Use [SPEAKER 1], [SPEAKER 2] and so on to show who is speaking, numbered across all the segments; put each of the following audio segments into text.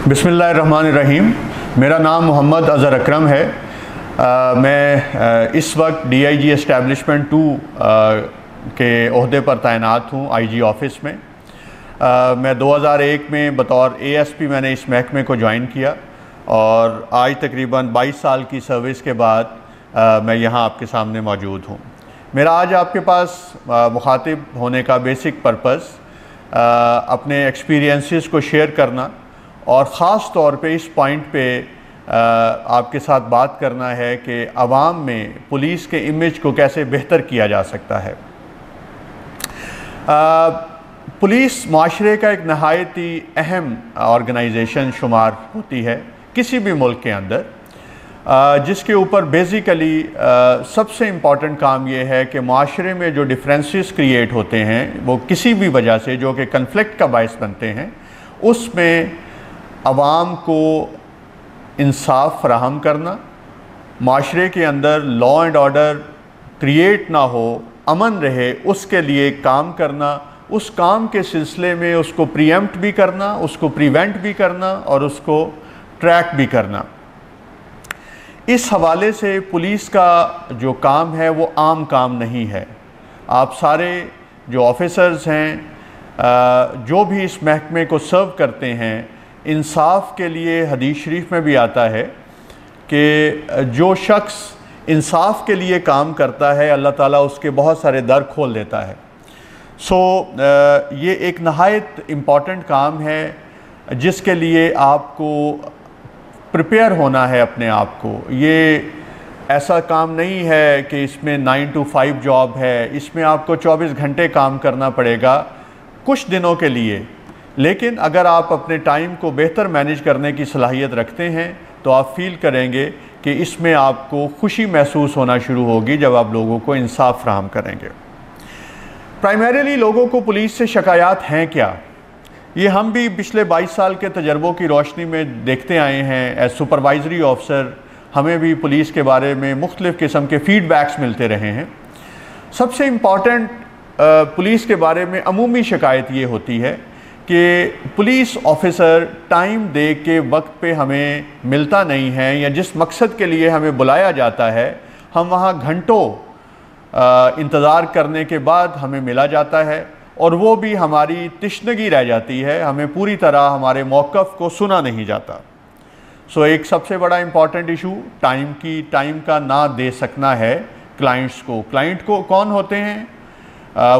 [SPEAKER 1] बिस्मिल्लाहिर्रहमानिर्रहीम। मेरा नाम मोहम्मद अज़हर अकरम है। मैं इस वक्त DIG एस्टेब्लिशमेंट 2 के ओहदे पर तैनात हूँ IG ऑफ़िस में। मैं 2001 में बतौर ASP मैंने इस महकमे को ज्वाइन किया और आज तकरीबन 22 साल की सर्विस के बाद मैं यहाँ आपके सामने मौजूद हूँ। मेरा आज आपके पास मुखातिब होने का बेसिक पर्पस अपने एक्सपीरियंसेस को शेयर करना और ख़ास तौर पे इस पॉइंट पे आपके साथ बात करना है कि आवाम में पुलिस के इमेज को कैसे बेहतर किया जा सकता है। पुलिस माशरे का एक नहायत ही अहम ऑर्गेनाइजेशन शुमार होती है किसी भी मुल्क के अंदर, जिसके ऊपर बेसिकली सबसे इम्पॉर्टेंट काम ये है कि माशरे में जो डिफरेंसेस क्रिएट होते हैं वो किसी भी वजह से जो कि कन्फ्लिक्ट का बायस बनते हैं, उसमें अवाम को इंसाफ फराहम करना, माशरे के अंदर लॉ एंड ऑर्डर क्रिएट ना हो, अमन रहे, उसके लिए काम करना, उस काम के सिलसिले में उसको प्रीएम्प्ट भी करना, उसको प्रिवेंट भी करना और उसको ट्रैक भी करना। इस हवाले से पुलिस का जो काम है वो आम काम नहीं है। आप सारे जो ऑफिसर्स हैं जो भी इस महकमे को सर्व करते हैं, इंसाफ के लिए हदीस शरीफ में भी आता है कि जो शख्स इंसाफ के लिए काम करता है अल्लाह ताला उसके बहुत सारे दर खोल देता है। ये एक नहायत इम्पॉर्टेंट काम है जिसके लिए आपको प्रिपेयर होना है अपने आप को। ये ऐसा काम नहीं है कि इसमें 9 to 5 जॉब है, इसमें आपको 24 घंटे काम करना पड़ेगा कुछ दिनों के लिए। लेकिन अगर आप अपने टाइम को बेहतर मैनेज करने की सलाहियत रखते हैं तो आप फील करेंगे कि इसमें आपको खुशी महसूस होना शुरू होगी जब आप लोगों को इंसाफ फराहम करेंगे। प्राइमरीली लोगों को पुलिस से शिकायत हैं क्या, ये हम भी पिछले 22 साल के तजर्बों की रोशनी में देखते आए हैं। एज सुपरवाइजरी ऑफिसर हमें भी पुलिस के बारे में मुख्तलिफ़ किस्म के फ़ीडबैक्स मिलते रहे हैं। सबसे इम्पॉर्टेंट पुलिस के बारे में अमूमी शिकायत ये होती है कि पुलिस ऑफिसर टाइम दे के वक्त पे हमें मिलता नहीं है, या जिस मकसद के लिए हमें बुलाया जाता है हम वहाँ घंटों इंतज़ार करने के बाद हमें मिला जाता है और वो भी हमारी तिश्नगी रह जाती है, हमें पूरी तरह हमारे मौक़िफ़ को सुना नहीं जाता। एक सबसे बड़ा इम्पॉर्टेंट इशू टाइम का ना दे सकना है क्लाइंट्स को। क्लाइंट को कौन होते हैं?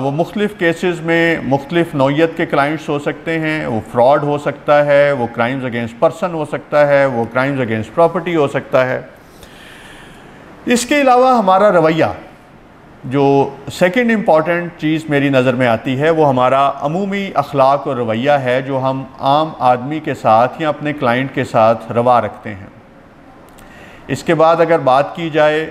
[SPEAKER 1] वो मुख्तलिफ़ केसेस में मुख्तलिफ़ नौइयत के क्लाइंट्स हो सकते हैं। वो फ्रॉड हो सकता है, वो क्राइम्स अगेंस्ट पर्सन हो सकता है, वो क्राइम्स अगेंस्ट प्रॉपर्टी हो सकता है। इसके अलावा हमारा रवैया, जो सेकंड इम्पॉर्टेंट चीज़ मेरी नज़र में आती है, वो हमारा अमूमी अखलाक और रवैया है जो हम आम आदमी के साथ या अपने क्लाइंट के साथ रवा रखते हैं। इसके बाद अगर बात की जाए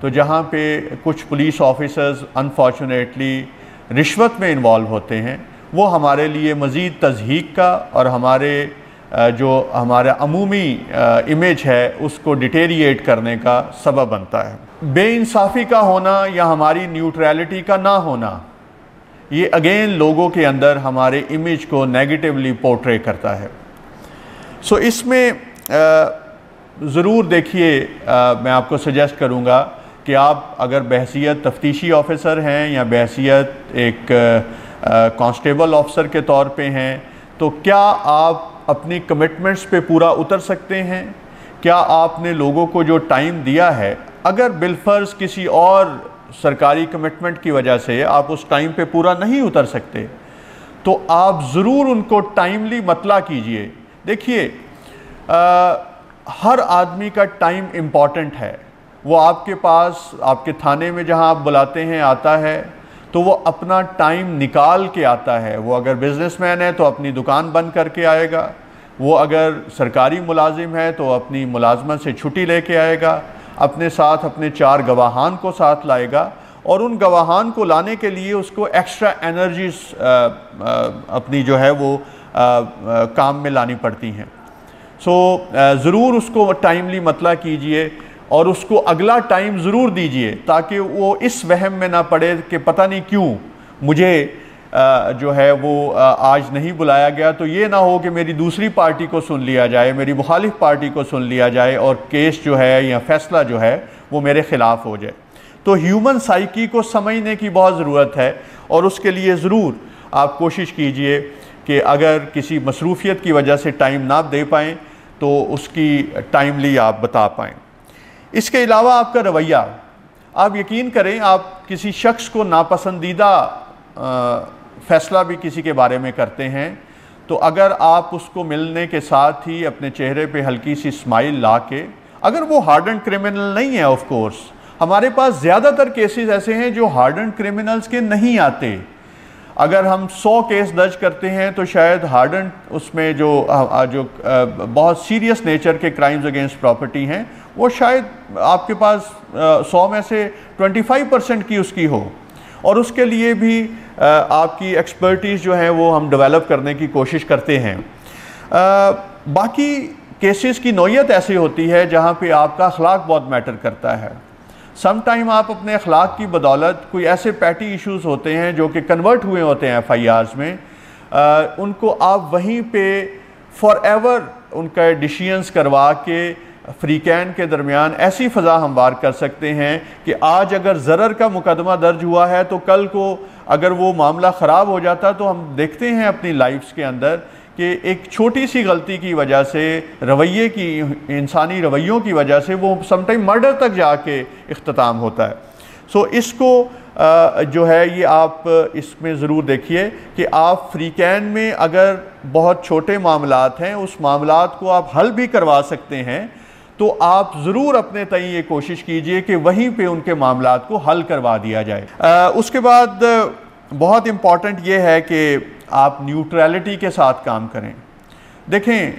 [SPEAKER 1] तो जहाँ पे कुछ पुलिस ऑफिसर्स अनफॉर्चुनेटली रिश्वत में इन्वॉल्व होते हैं, वो हमारे लिए मज़ीद तज़हीक का और हमारा अमूमी इमेज है उसको डिटेरिएट करने का सबब बनता है। बेइंसाफ़ी का होना या हमारी न्यूट्रलिटी का ना होना, ये अगेन लोगों के अंदर हमारे इमेज को नेगेटिवली पोर्ट्रे करता है। इसमें ज़रूर देखिए, मैं आपको सजेस्ट करूँगा कि आप अगर बहसियत तफ्तीशी ऑफिसर हैं या बहसियत एक कांस्टेबल ऑफिसर के तौर पे हैं, तो क्या आप अपनी कमिटमेंट्स पे पूरा उतर सकते हैं? क्या आपने लोगों को जो टाइम दिया है, अगर बिलफर्ज किसी और सरकारी कमिटमेंट की वजह से आप उस टाइम पे पूरा नहीं उतर सकते, तो आप ज़रूर उनको टाइमली मतला कीजिए। देखिए, हर आदमी का टाइम इम्पॉर्टेंट है। वो आपके पास, आपके थाने में जहां आप बुलाते हैं आता है, तो वो अपना टाइम निकाल के आता है। वो अगर बिजनेसमैन है तो अपनी दुकान बंद करके आएगा, वो अगर सरकारी मुलाजिम है तो अपनी मुलाजमत से छुट्टी लेके आएगा, अपने साथ अपने 4 गवाहान को साथ लाएगा और उन गवाहान को लाने के लिए उसको एक्स्ट्रा एनर्जी अपनी जो है वो काम में लानी पड़ती हैं। ज़रूर उसको टाइमली मतला कीजिए और उसको अगला टाइम ज़रूर दीजिए ताकि वो इस वहम में ना पड़े कि पता नहीं क्यों मुझे जो है वो आज नहीं बुलाया गया, तो ये ना हो कि मेरी दूसरी पार्टी को सुन लिया जाए, मेरी मुखालिफ पार्टी को सुन लिया जाए और केस जो है या फैसला जो है वो मेरे ख़िलाफ़ हो जाए। तो ह्यूमन साइकी को समझने की बहुत ज़रूरत है और उसके लिए ज़रूर आप कोशिश कीजिए कि अगर किसी मसरूफ़ियत की वजह से टाइम ना दे पाएँ तो उसकी टाइमली आप बता पाएँ। इसके अलावा आपका रवैया, आप यकीन करें, आप किसी शख्स को नापसंदीदा फ़ैसला भी किसी के बारे में करते हैं तो अगर आप उसको मिलने के साथ ही अपने चेहरे पे हल्की सी स्माइल ला के, अगर वो हार्डन क्रिमिनल नहीं है, ऑफ कोर्स हमारे पास ज़्यादातर केसेस ऐसे हैं जो हार्डन क्रिमिनल्स के नहीं आते। अगर हम 100 केस दर्ज करते हैं तो शायद हार्डन उसमें जो बहुत सीरियस नेचर के क्राइम्स अगेंस्ट प्रॉपर्टी हैं वो शायद आपके पास 100 में से 25% की उसकी हो, और उसके लिए भी आपकी एक्सपर्टीज़ जो है वो हम डेवलप करने की कोशिश करते हैं। बाकी केसेस की नौयत ऐसी होती है जहाँ पे आपका अखलाक बहुत मैटर करता है। सम टाइम आप अपने अखलाक की बदौलत कोई ऐसे पैटी इश्यूज़ होते हैं जो कि कन्वर्ट हुए होते हैं FIRs में, उनको आप वहीं पे फॉर एवर उनका डिसीजंस करवा के फ्रीकैन के दरमियान ऐसी फ़ज़ा हमवार कर सकते हैं कि आज अगर ज़रर का मुकदमा दर्ज हुआ है तो कल को अगर वो मामला ख़राब हो जाता तो हम देखते हैं अपनी लाइफ्स के अंदर कि एक छोटी सी गलती की वजह से, रवैये की, इंसानी रवैयों की वजह से वो समटाइम मर्डर तक जाके इख्तिताम होता है। सो इसको जो है ये आप इसमें ज़रूर देखिए कि आप फ्रीकैन में अगर बहुत छोटे मामलात हैं उस मामलात को आप हल भी करवा सकते हैं तो आप ज़रूर अपने तय ये कोशिश कीजिए कि वहीं पे उनके मामलात को हल करवा दिया जाए। उसके बाद बहुत इम्पॉर्टेंट ये है कि आप न्यूट्रलिटी के साथ काम करें। देखें,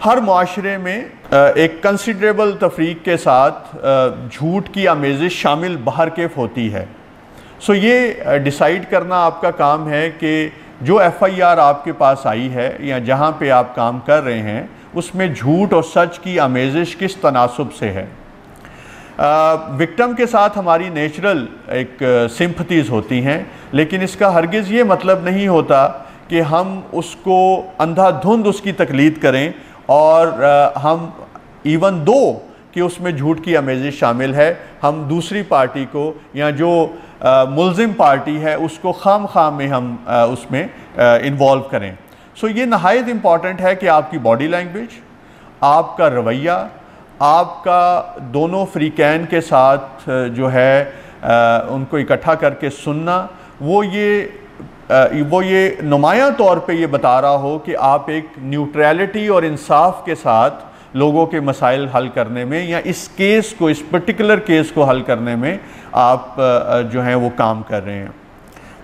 [SPEAKER 1] हर माशरे में एक कंसिडरेबल तफरीक के साथ झूठ की आमेज़िश शामिल बहरकेफ़ होती है। सो ये डिसाइड करना आपका काम है कि जो FIR आपके पास आई है या जहाँ पे आप काम कर रहे हैं उसमें झूठ और सच की आमेज़िश किस तनासुब से है। विक्टिम के साथ हमारी नेचुरल एक सिंपथीज़ होती हैं, लेकिन इसका हरगिज़ ये मतलब नहीं होता कि हम उसको अंधाधुंध उसकी तकलीद करें और हम इवन दो कि उसमें झूठ की आमेज़िश शामिल है, हम दूसरी पार्टी को या जो मुल्ज़िम पार्टी है उसको खाम में हम उसमें इन्वॉल्व करें। सो ये नहायत इम्पॉर्टेंट है कि आपकी बॉडी लैंग्वेज, आपका रवैया, आपका दोनों फ्रीकैन के साथ जो है उनको इकट्ठा करके सुनना, वो ये नुमायां तौर पे ये बता रहा हो कि आप एक न्यूट्रलिटी और इंसाफ के साथ लोगों के मसाइल हल करने में या इस केस को, इस पर्टिकुलर केस को हल करने में आप जो हैं वो काम कर रहे हैं।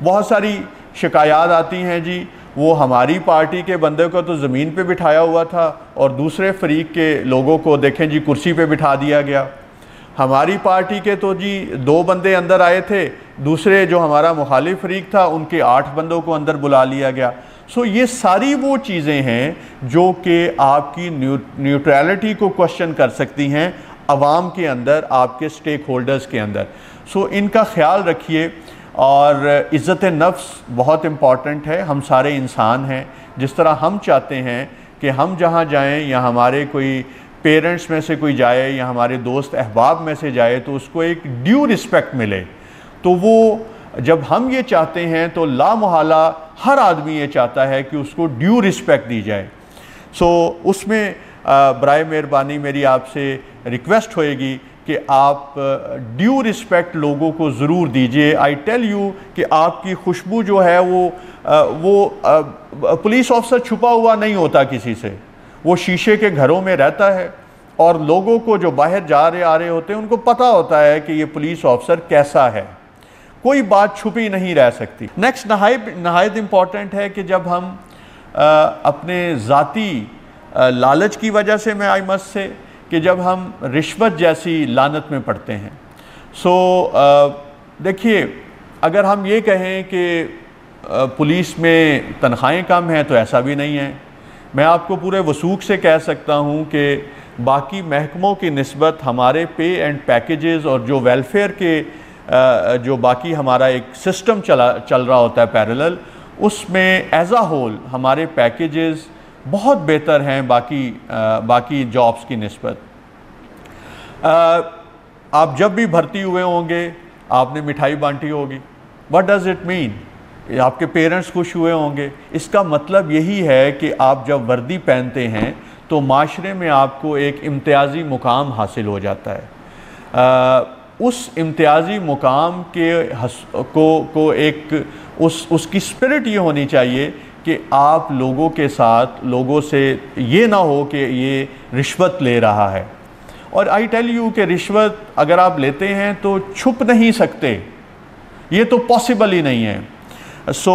[SPEAKER 1] बहुत सारी शिकायत आती हैं जी, वो हमारी पार्टी के बंदे को तो ज़मीन पे बिठाया हुआ था और दूसरे फरीक के लोगों को देखें जी कुर्सी पे बिठा दिया गया। हमारी पार्टी के तो जी 2 बंदे अंदर आए थे, दूसरे जो हमारा मुखालिफ फरीक था उनके 8 बंदों को अंदर बुला लिया गया। सो ये सारी वो चीज़ें हैं जो कि आपकी न्यूट्रलिटी को क्वेश्चन कर सकती हैं अवाम के अंदर, आपके स्टेक होल्डर्स के अंदर। सो इनका ख्याल रखिए। और इज़्ज़त नफ्स बहुत इम्पॉर्टेंट है। हम सारे इंसान हैं, जिस तरह हम चाहते हैं कि हम जहाँ जाएं या हमारे कोई पेरेंट्स में से कोई जाए या हमारे दोस्त अहबाब में से जाए तो उसको एक ड्यू रिस्पेक्ट मिले, तो वो जब हम ये चाहते हैं तो लामोहला हर आदमी ये चाहता है कि उसको ड्यू रिस्पेक्ट दी जाए। सो उसमें बराए मेहरबानी मेरी आपसे रिक्वेस्ट होएगी कि आप ड्यू रिस्पेक्ट लोगों को ज़रूर दीजिए। आई टेल यू कि आपकी खुशबू जो है वो पुलिस ऑफिसर छुपा हुआ नहीं होता किसी से, वो शीशे के घरों में रहता है और लोगों को जो बाहर जा रहे आ रहे होते हैं उनको पता होता है कि ये पुलिस ऑफिसर कैसा है, कोई बात छुपी नहीं रह सकती। नेक्स्ट नहायत इम्पॉर्टेंट है कि जब हम अपने ज़ाती लालच की वजह से, मैं आई मस्ट से, कि जब हम रिश्वत जैसी लानत में पड़ते हैं। सो देखिए, अगर हम ये कहें कि पुलिस में तनख्वाहें कम हैं तो ऐसा भी नहीं है। मैं आपको पूरे वसूख से कह सकता हूँ कि बाकी महकमों की निस्बत हमारे पे एंड पैकेजेस और जो वेलफेयर के जो बाकी हमारा एक सिस्टम चल रहा होता है पैरेलल, उसमें एज अ होल हमारे पैकेजेस बहुत बेहतर हैं बाकी जॉब्स की निस्बत। आप जब भी भर्ती हुए होंगे आपने मिठाई बांटी होगी। What does it mean? आपके पेरेंट्स खुश हुए होंगे। इसका मतलब यही है कि आप जब वर्दी पहनते हैं तो माशरे में आपको एक इम्तियाज़ी मुकाम हासिल हो जाता है। उस इम्तियाज़ी मुकाम को एक उसकी स्पिरिट ये होनी चाहिए कि आप लोगों के साथ, लोगों से ये ना हो कि ये रिश्वत ले रहा है। और आई टेल यू कि रिश्वत अगर आप लेते हैं तो छुप नहीं सकते, ये तो पॉसिबल ही नहीं है। सो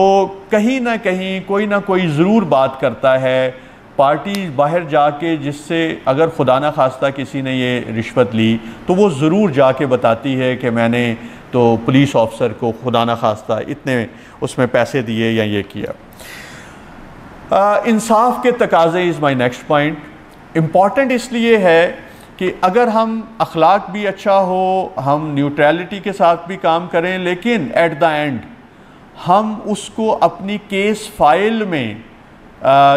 [SPEAKER 1] कहीं ना कहीं कोई ना कोई ज़रूर बात करता है पार्टी बाहर जाके, जिससे अगर खुदा ना खास्ता किसी ने ये रिश्वत ली तो वो ज़रूर जाके बताती है कि मैंने तो पुलिस ऑफिसर को खुदा ना खास्ता इतने उसमें पैसे दिए या ये किया। इंसाफ के तकाज़े is my next point. Important इसलिए है कि अगर हम अखलाक भी अच्छा हो, हम न्यूट्रलिटी के साथ भी काम करें, लेकिन एट द एंड हम उसको अपनी केस फाइल में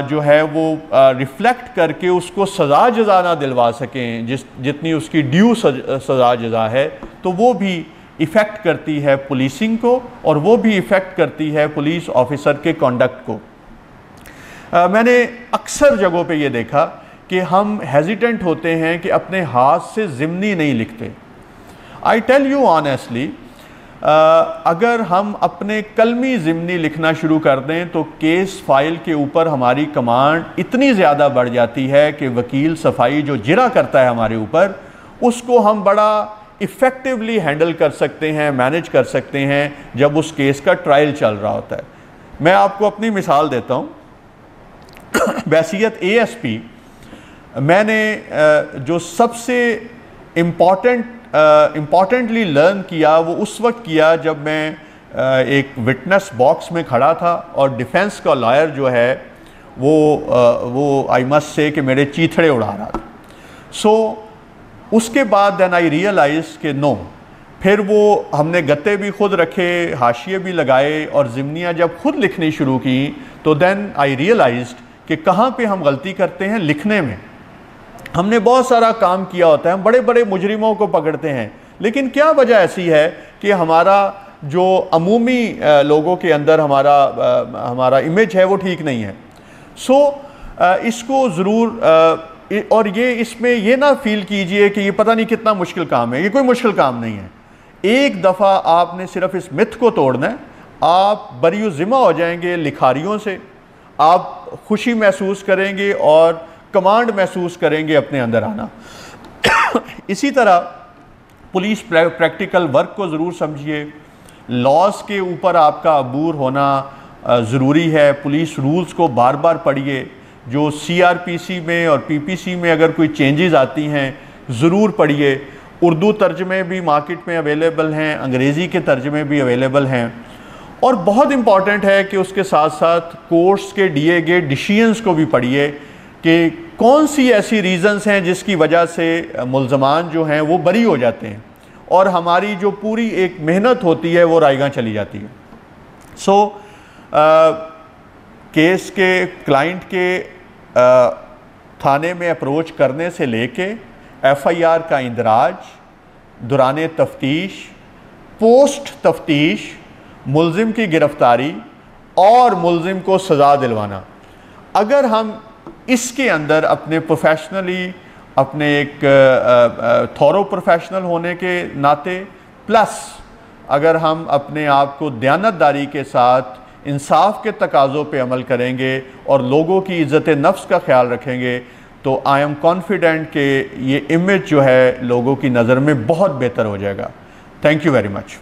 [SPEAKER 1] जो है वो रिफ़्लेक्ट करके उसको सज़ा जज़ा ना दिलवा सकें जितनी उसकी ड्यू सज़ा जज़ा है, तो वो भी इफ़ेक्ट करती है पुलिसिंग को और वो भी इफ़ेक्ट करती है पुलिस ऑफिसर के कंडक्ट को। मैंने अक्सर जगहों पे ये देखा कि हम हेजिटेंट होते हैं कि अपने हाथ से ज़िमनी नहीं लिखते। आई टेल यू ऑनेस्टली, अगर हम अपने कलमी ज़िमनी लिखना शुरू कर दें तो केस फाइल के ऊपर हमारी कमांड इतनी ज़्यादा बढ़ जाती है कि वकील सफाई जो जिरा करता है हमारे ऊपर, उसको हम बड़ा इफ़ेक्टिवली हैंडल कर सकते हैं, मैनेज कर सकते हैं जब उस केस का ट्रायल चल रहा होता है। मैं आपको अपनी मिसाल देता हूँ। बैसियत ASP मैंने जो सबसे इम्पॉर्टेंटली लर्न किया वो उस वक्त किया जब मैं एक विटनेस बॉक्स में खड़ा था और डिफेंस का लॉयर जो है वो आई मस्ट से कि मेरे चीथड़े उड़ा रहा था। सो उसके बाद देन आई रियलाइज़ कि नो, फिर वो हमने गत्ते भी खुद रखे, हाशिए भी लगाए और ज़िमनियाँ जब खुद लिखनी शुरू की तो देन आई रियलाइज्ड कि कहाँ पे हम गलती करते हैं लिखने में। हमने बहुत सारा काम किया होता है, हम बड़े बड़े मुजरिमों को पकड़ते हैं, लेकिन क्या वजह ऐसी है कि हमारा जो अमूमी लोगों के अंदर हमारा इमेज है वो ठीक नहीं है। सो इसको ज़रूर और ये इसमें ये ना फील कीजिए कि ये पता नहीं कितना मुश्किल काम है। ये कोई मुश्किल काम नहीं है। एक दफ़ा आपने सिर्फ इस मिथ को तोड़ना है, आप बरी ज़िम्मा हो जाएंगे लिखारियों से, आप खुशी महसूस करेंगे और कमांड महसूस करेंगे अपने अंदर आना। इसी तरह पुलिस प्रैक्टिकल वर्क को ज़रूर समझिए। लॉज के ऊपर आपका अबूर होना ज़रूरी है। पुलिस रूल्स को बार बार पढ़िए। जो CRPC में और PPC में अगर कोई चेंजेस आती हैं ज़रूर पढ़िए। उर्दू तर्जमे भी मार्केट में अवेलेबल हैं, अंग्रेज़ी के तर्जमे भी अवेलेबल हैं। और बहुत इम्पॉर्टेंट है कि उसके साथ साथ कोर्ट्स के दिए गए डिसीजंस को भी पढ़िए कि कौन सी ऐसी रीज़न्स हैं जिसकी वजह से मुल्ज़मान जो हैं वो बरी हो जाते हैं और हमारी जो पूरी एक मेहनत होती है वो रायगां चली जाती है। सो केस के क्लाइंट के थाने में अप्रोच करने से लेके FIR का इंदराज, दौरान तफ्तीश, पोस्ट तफ्तीश, मुल्ज़िम की गिरफ़्तारी और मुल्ज़िम को सज़ा दिलवाना, अगर हम इसके अंदर अपने प्रोफेशनली अपने एक थॉरो प्रोफेशनल होने के नाते प्लस अगर हम अपने आप को दयानतदारी के साथ इंसाफ के तकाज़ों पे अमल करेंगे और लोगों की इज़्ज़त नफ्स का ख्याल रखेंगे तो आई एम कॉन्फिडेंट कि ये इमेज जो है लोगों की नज़र में बहुत बेहतर हो जाएगा। Thank you very much.